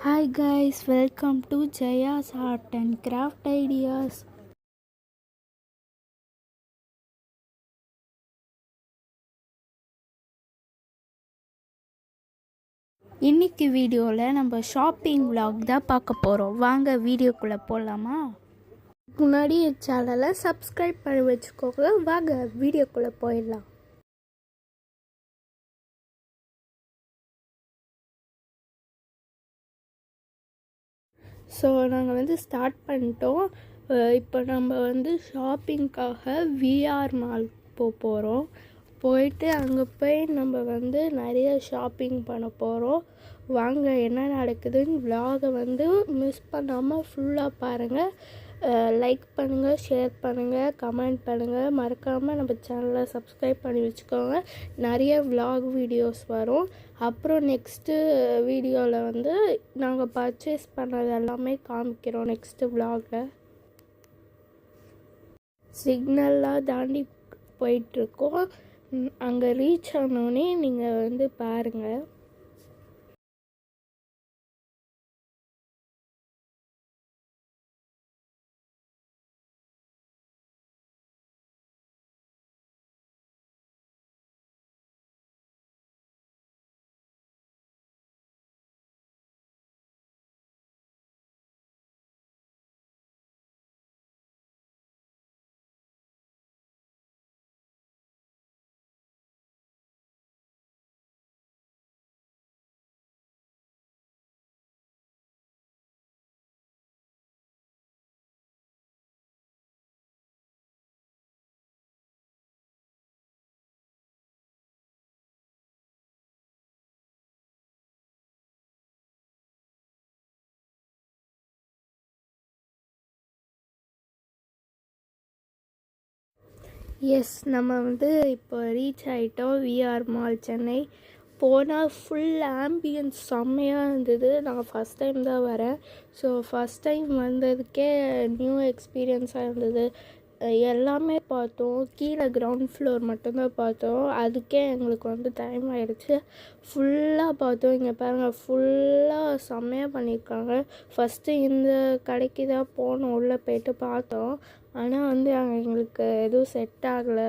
Hi guys, welcome to Jaya's Art and Craft Ideas. இன்னைக்கு வீடியோவில் நம்ம ஷாப்பிங் vlog தான் பார்க்க போகிறோம். வாங்க வீடியோக்குள்ளே போகலாமா? முன்னாடி என் சேனலை சப்ஸ்கிரைப் பண்ணி வச்சுக்கோங்க. வாங்க வீடியோக்குள்ளே போயிடலாம். ஸோ நாங்கள் ஸ்டார்ட் பண்ணிட்டோம். இப்போ நம்ம ஷாப்பிங்காக விஆர் மால் போகிறோம். போயிட்டு அங்கே போய் நம்ம நிறைய ஷாப்பிங் பண்ண போகிறோம். வாங்க என்ன நடக்குதுன்னு vlog மிஸ் பண்ணாமல் ஃபுல்லாக பாருங்கள். லைக் பண்ணுங்கள், ஷேர் பண்ணுங்கள், கமெண்ட் பண்ணுங்கள். மறக்காமல் நம்ம சேனலை சப்ஸ்கிரைப் பண்ணி வச்சுக்கோங்க. நிறைய vlog வீடியோஸ் வரும். அப்புறம் நெக்ஸ்ட்டு வீடியோவில் நாங்கள் பர்ச்சேஸ் பண்ணது எல்லாமே காமிக்கிறோம் நெக்ஸ்ட்டு vlogல. சிக்னல்லாம் தாண்டி போயிட்டுருக்கோம். அங்கே ரீச் ஆனோடனே நீங்கள் பாருங்கள். எஸ், நம்ம இப்போ ரீச் ஆகிட்டோம் விஆர் மால் சென்னை. போனால் ஃபுல் ஆம்பியன்ஸ் செம்மையாக இருந்தது. நான் ஃபஸ்ட் டைம் தான் வரேன். ஸோ ஃபஸ்ட் டைம் வந்ததுக்கே நியூ எக்ஸ்பீரியன்ஸாக இருந்தது. எல்லாமே பார்த்தோம். கீழே கிரவுண்ட் ஃப்ளோர் மட்டும்தான் பார்த்தோம். அதுக்கே எங்களுக்கு டைம் ஆகிடுச்சு. ஃபுல்லாக பார்த்தோம். இங்கே பாருங்கள், ஃபுல்லாக செம்மையாக பண்ணியிருக்காங்க. ஃபஸ்ட்டு இந்த கடைக்கு தான் போனோம், உள்ளே போய்ட்டு பார்த்தோம். ஆனால் அங்கே எங்களுக்கு எதுவும் செட் ஆகலை.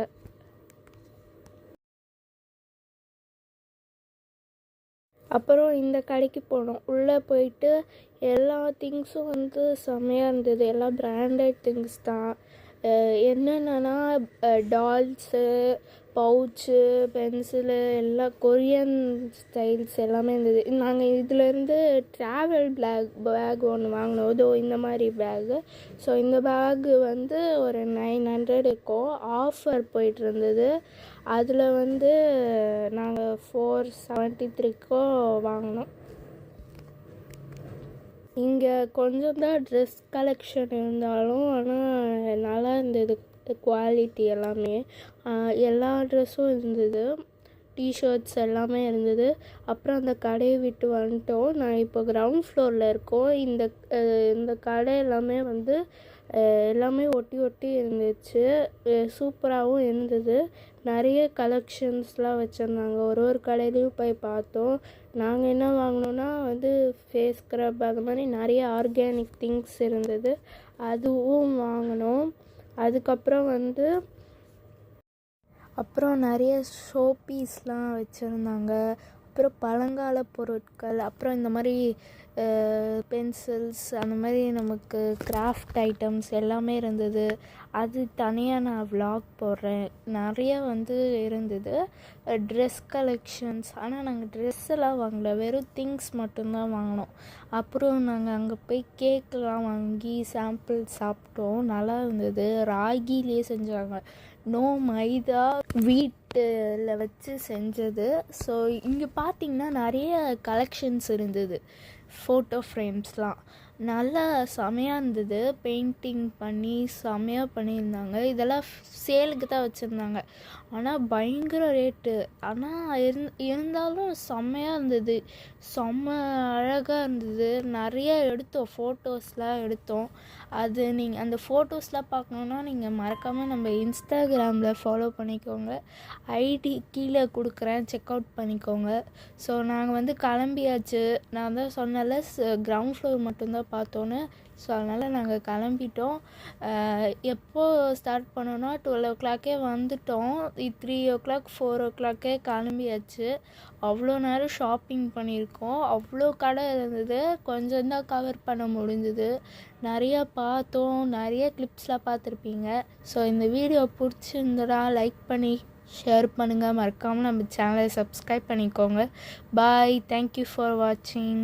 அப்புறம் இந்த கடைக்கு போனோம். உள்ளே போயிட்டு எல்லா திங்ஸும் செம்மையாக இருந்தது. எல்லாம் பிராண்டட் திங்ஸ் தான். என்னென்னா டால்ஸு, பவுச்சு, பென்சிலு, எல்லாம் கொரியன் ஸ்டைல்ஸ் எல்லாமே இருந்தது. நாங்கள் இதுலேருந்து ட்ராவல் பேக் ஒன்று வாங்கினோம். இதோ இந்த மாதிரி பேகு. ஸோ இந்த பேகு ஒரு 900 இருக்கும். ஆஃபர் போயிட்டு இருந்தது. அதில் நாங்கள் 473க்கோ வாங்கினோம். இங்கே கொஞ்சம் தான் ட்ரெஸ் கலெக்ஷன் இருந்தாலும் ஆனால் நல்லா இருந்தது. குவாலிட்டி எல்லாமே, எல்லா ட்ரெஸ்ஸும் இருந்தது. டிஷர்ட்ஸ் எல்லாமே இருந்தது. அப்புறம் அந்த கடையை விட்டு வந்துட்டோம். நான் இப்போ கிரவுண்ட் ஃப்ளோரில் இருக்கோம். இந்த கடை எல்லாமே எல்லாமே ஒட்டி ஒட்டி இருந்துச்சு. சூப்பராகவும் இருந்தது. நிறைய கலெக்ஷன்ஸ்லாம் வச்சுருந்தாங்க. ஒரு கடையிலையும் போய் பார்த்தோம். நாங்கள் என்ன வாங்கினோன்னா ஃபேஸ் ஸ்க்ரப், அது மாதிரி நிறைய ஆர்கானிக் திங்ஸ் இருந்தது. அதுவும் வாங்கினோம். அதுக்கப்புறம் அப்புறம் நிறைய ஷோ பீஸ்லாம் வச்சுருந்தாங்க. அப்புறம் பழங்கால பொருட்கள், அப்புறம் இந்த மாதிரி பென்சில்ஸ், அந்த மாதிரி நமக்கு கிராஃப்ட் ஐட்டம்ஸ் எல்லாமே இருந்தது. அது தனியாக நான் vlog போடுறேன். நிறைய இருந்தது ட்ரெஸ் கலெக்ஷன்ஸ். ஆனால் நாங்கள் ட்ரெஸ் எல்லாம் வாங்கலை, வெறும் திங்ஸ் மட்டும்தான் வாங்கினோம். அப்புறம் நாங்கள் அங்கே போய் கேக்கெலாம் வாங்கி சாம்பிள் சாப்பிட்டோம். நல்லா இருந்தது. ராகிலே செஞ்சாங்க, நோ மைதா, வீட்டில் வச்சு செஞ்சது. ஸோ இங்கே பார்த்திங்கன்னா நிறைய கலெக்ஷன்ஸ் இருந்தது. ஃபோட்டோ ஃப்ரேம்ஸ்லாம் நல்லா செமையாக இருந்தது. பெயிண்டிங் பண்ணி செமையாக பண்ணியிருந்தாங்க. இதெல்லாம் சேலுக்கு தான் வச்சுருந்தாங்க. ஆனால் பயங்கர ரேட்டு. ஆனால் இருந்தாலும் செம்மையாக இருந்தது. செம்ம அழகாக இருந்தது. நிறைய எடுத்தோம், ஃபோட்டோஸ்லாம் எடுத்தோம். அது நீங்கள் அந்த ஃபோட்டோஸ்லாம் பார்க்கணுன்னா நீங்கள் மறக்காமல் நம்ம இன்ஸ்டாகிராமில் ஃபாலோ பண்ணிக்கோங்க. ஐடி கீழே கொடுக்குறேன், செக் அவுட் பண்ணிக்கோங்க. ஸோ நாங்கள் கிளம்பியாச்சு. நான் தான் சொன்னல கிரவுண்ட் ஃப்ளோர் மட்டும்தான் பார்த்தோன்னு. ஸோ அதனால் நாங்கள் கிளம்பிட்டோம். எப்போ ஸ்டார்ட் பண்ணோன்னா 12 வந்துட்டோம். 3 4 கிளம்பியாச்சு. அவ்வளோ நேரம் ஷாப்பிங் பண்ணியிருக்கோம். அவ்வளோ கடை இருந்தது. கொஞ்சம் தான் கவர் பண்ண முடிஞ்சுது. நிறையா பார்த்தோம். நிறைய கிளிப்ஸ்லாம் பார்த்துருப்பீங்க. ஸோ இந்த வீடியோ பிடிச்சிருந்தா லைக் பண்ணி ஷேர் பண்ணுங்கள். மறக்காமல் நம்ம சேனலை சப்ஸ்கிரைப் பண்ணிக்கோங்க. பாய். தேங்க்யூ ஃபார் வாட்சிங்.